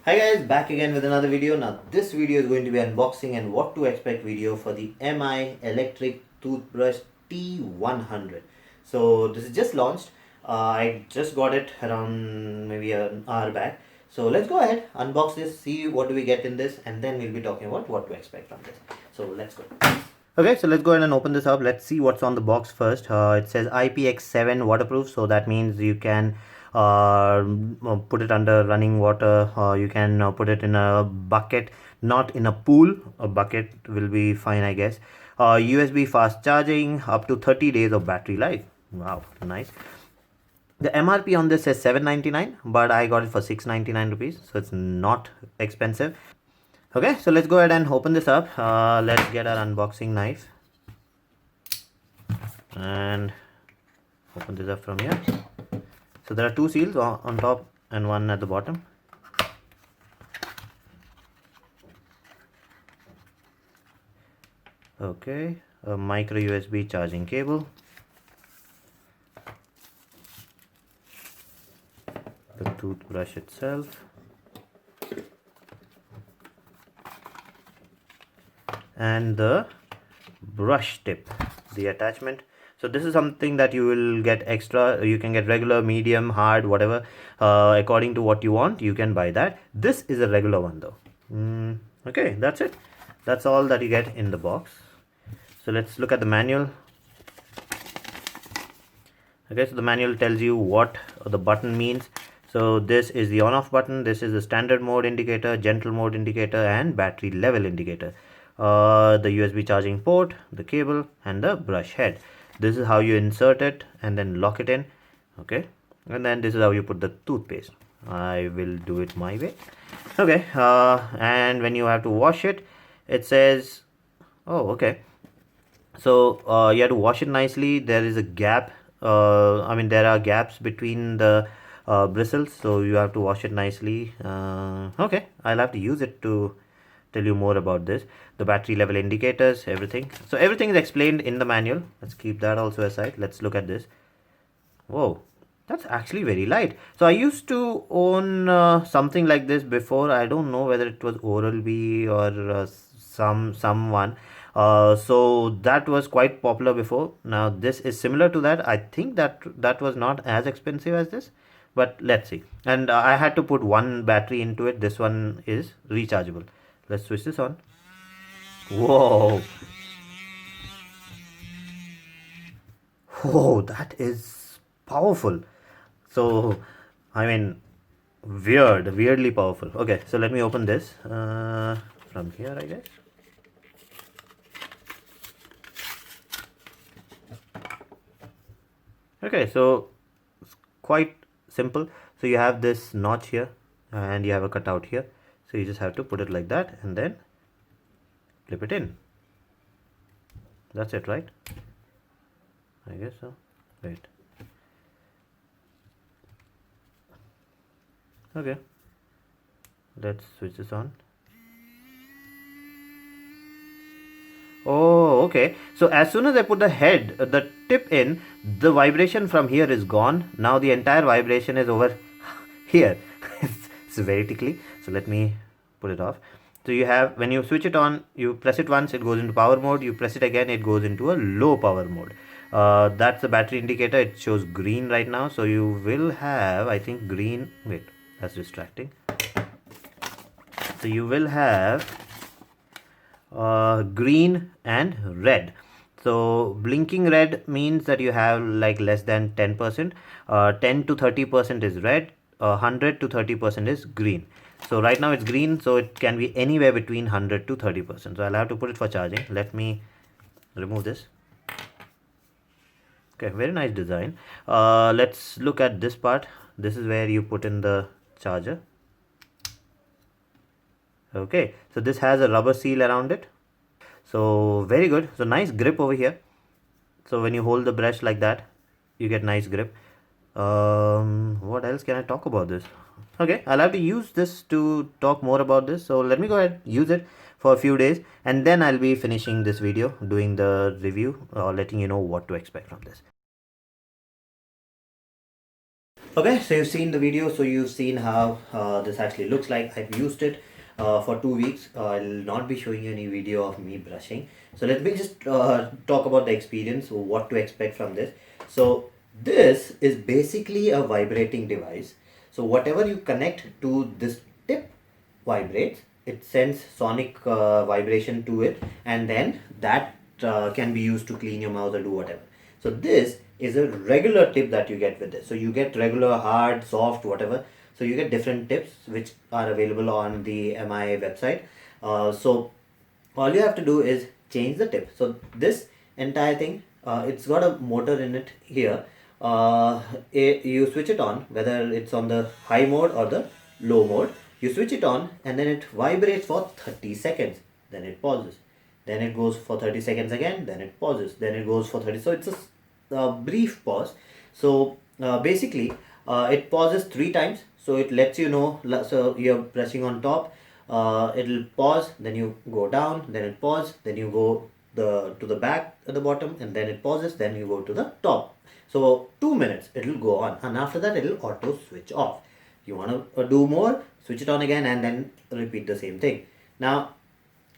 Hi guys, back again with another video. Now this video is going to be unboxing and what to expect video for the Mi electric toothbrush T100. So this is just launched. I just got it around maybe an hour back. So let's go ahead, unbox this, see what do we get in this, and then we'll be talking about what to expect from this. So let's go. Okay, so let's go ahead and open this up. Let's see what's on the box first. It says IPX7 waterproof, so that means you can put it under running water. You can put it in a bucket, not in a pool. A bucket will be fine, I guess. USB fast charging, up to 30 days of battery life. Wow, nice. The MRP on this says $7.99, but I got it for $6.99 rupees, so it's not expensive. Okay, so let's go ahead and open this up. Let's get our unboxing knife and open this up from here. So there are two seals on top and one at the bottom. Okay, a micro USB charging cable, the toothbrush itself, and the brush tip, the attachment. So this is something that you will get extra. You can get regular, medium, hard, whatever, according to what you want. You can buy that. This is a regular one though. Okay, that's it. That's all that you get in the box. So let's look at the manual. Okay, so the manual tells you what the button means. So this is the on-off button, this is the standard mode indicator, gentle mode indicator, and battery level indicator. The USB charging port, the cable, and the brush head. This is how you insert it and then lock it in. Okay, and then this is how you put the toothpaste. I will do it my way. Okay, and when you have to wash it, it says, oh, okay. So you have to wash it nicely. There is a gap. There are gaps between the bristles, so you have to wash it nicely. Okay, I'll have to use it to tell you more about this. The battery level indicators, everything. So everything is explained in the manual. Let's keep that also aside. Let's look at this. Whoa, that's actually very light. So I used to own something like this before. I don't know whether it was Oral-B or someone. So that was quite popular before. Now this is similar to that. I think that was not as expensive as this, but let's see. And I had to put one battery into it. This one is rechargeable. Let's switch this on. Whoa. Whoa, that is powerful. So, weirdly powerful. Okay, so let me open this from here, I guess. Okay, so it's quite simple. So you have this notch here and you have a cutout here. So you just have to put it like that and then clip it in. That's it, right? I guess so. Wait. Okay. Let's switch this on. Oh, okay. So as soon as I put the tip in, the vibration from here is gone. Now the entire vibration is over here. It's very tickly. So let me put it off. So you have, when you switch it on, you press it once, it goes into power mode. You press it again, it goes into a low power mode. That's the battery indicator. It shows green right now. So you will have, I think, green. Wait, that's distracting. So you will have green and red. So blinking red means that you have like less than 10%. 10 to 30% is red. 100 to 30% is green. So right now it's green, so it can be anywhere between 100 to 30%. So I'll have to put it for charging. Let me remove this. Okay, very nice design. Let's look at this part. This is where you put in the charger. Okay, so this has a rubber seal around it. So very good. So nice grip over here. So when you hold the brush like that, you get nice grip. What else can I talk about this? Okay, I'll have to use this to talk more about this. So let me go ahead, use it for a few days, and then I'll be finishing this video, doing the review, letting you know what to expect from this. Okay, so you've seen the video, so you've seen how this actually looks like. I've used it for 2 weeks. I'll not be showing you any video of me brushing. So let me just talk about the experience, what to expect from this. So this is basically a vibrating device. So whatever you connect to this tip vibrates, it sends sonic vibration to it, and then that can be used to clean your mouth or do whatever. So this is a regular tip that you get with this. So you get regular, hard, soft, whatever. So you get different tips which are available on the MI website. So all you have to do is change the tip. So this entire thing, it's got a motor in it here. You switch it on, whether it's on the high mode or the low mode. You switch it on and then it vibrates for 30 seconds. Then it pauses. Then it goes for 30 seconds again. Then it pauses. Then it goes for 30. So it's a brief pause. So basically, it pauses 3 times. So it lets you know. So you're pressing on top. It'll pause. Then you go down. Then it pause. Then you go to the back at the bottom, and then it pauses. Then you go to the top. So 2 minutes it'll go on, and after that it'll auto switch off. You want to do more, switch it on again and then repeat the same thing. Now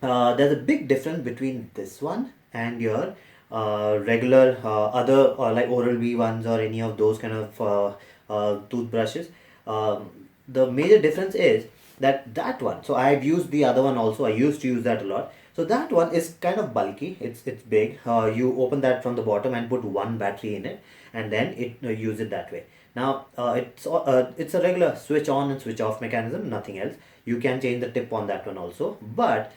there's a big difference between this one and your regular other like Oral-B ones or any of those kind of toothbrushes. The major difference is that one, so I've used the other one also. I used to use that a lot. So that one is kind of bulky. It's big. You open that from the bottom and put one battery in it, and then it use it that way. Now it's a regular switch on and switch off mechanism, nothing else. You can change the tip on that one also, but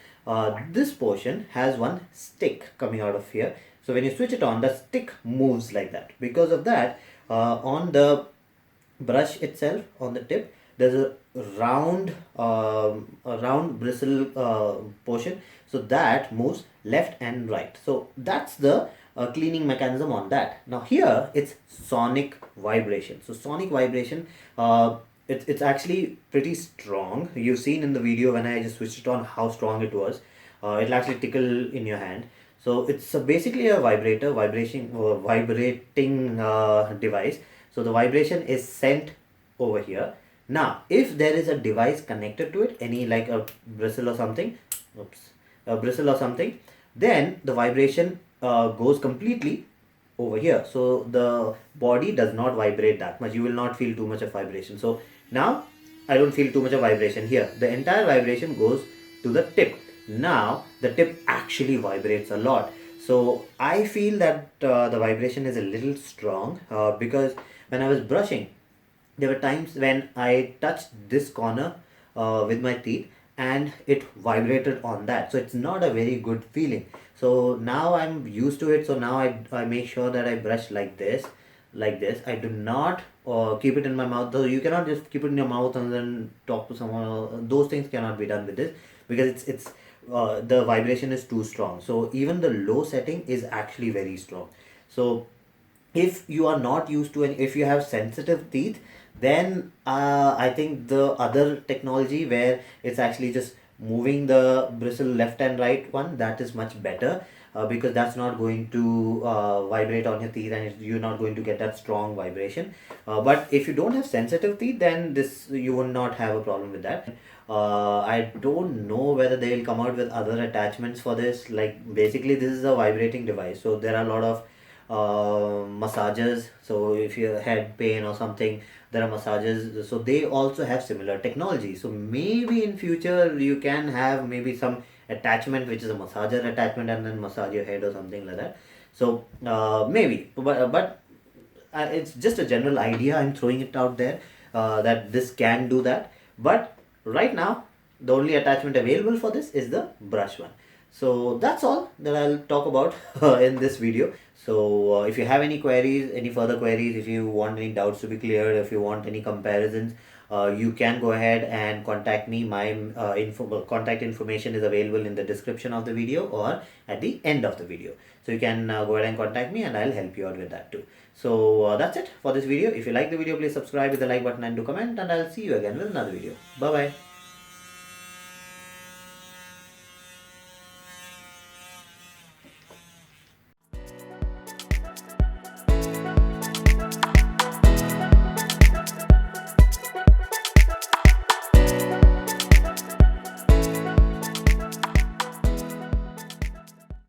this portion has one stick coming out of here. So when you switch it on, the stick moves like that. Because of that, on the brush itself, on the tip, there's a round bristle portion, so that moves left and right. So that's the cleaning mechanism on that. Now here it's sonic vibration. So sonic vibration, it's actually pretty strong. You've seen in the video when I just switched it on how strong it was. It'll actually tickle in your hand. So it's basically a vibrating device. So the vibration is sent over here. Now, if there is a device connected to it, any like a bristle or something, then the vibration goes completely over here. So the body does not vibrate that much. You will not feel too much of vibration. So now I don't feel too much of vibration here. The entire vibration goes to the tip. Now the tip actually vibrates a lot. So I feel that the vibration is a little strong because when I was brushing, there were times when I touched this corner with my teeth and it vibrated on that. So it's not a very good feeling. So now I'm used to it. So now I make sure that I brush like this. I do not keep it in my mouth. Though you cannot just keep it in your mouth and then talk to someone. Those things cannot be done with this because it's the vibration is too strong. So even the low setting is actually very strong. So if you are not used to if you have sensitive teeth, then I think the other technology where it's actually just moving the bristle left and right one, that is much better because that's not going to vibrate on your teeth and you're not going to get that strong vibration. But if you don't have sensitive teeth, then this you will not have a problem with that. I don't know whether they will come out with other attachments for this. Like basically this is a vibrating device, so there are a lot of massages. So if you had pain or something, there are massages, so they also have similar technology. So maybe in future you can have maybe some attachment which is a massager attachment and then massage your head or something like that. So maybe, but it's just a general idea. I'm throwing it out there that this can do that. But right now the only attachment available for this is the brush one. So that's all that I'll talk about in this video. So if you have any queries, any further queries, if you want any doubts to be cleared, if you want any comparisons, you can go ahead and contact me. My contact information is available in the description of the video or at the end of the video. So you can go ahead and contact me and I'll help you out with that too. So that's it for this video. If you like the video, please subscribe with the like button and do comment, and I'll see you again with another video. Bye bye.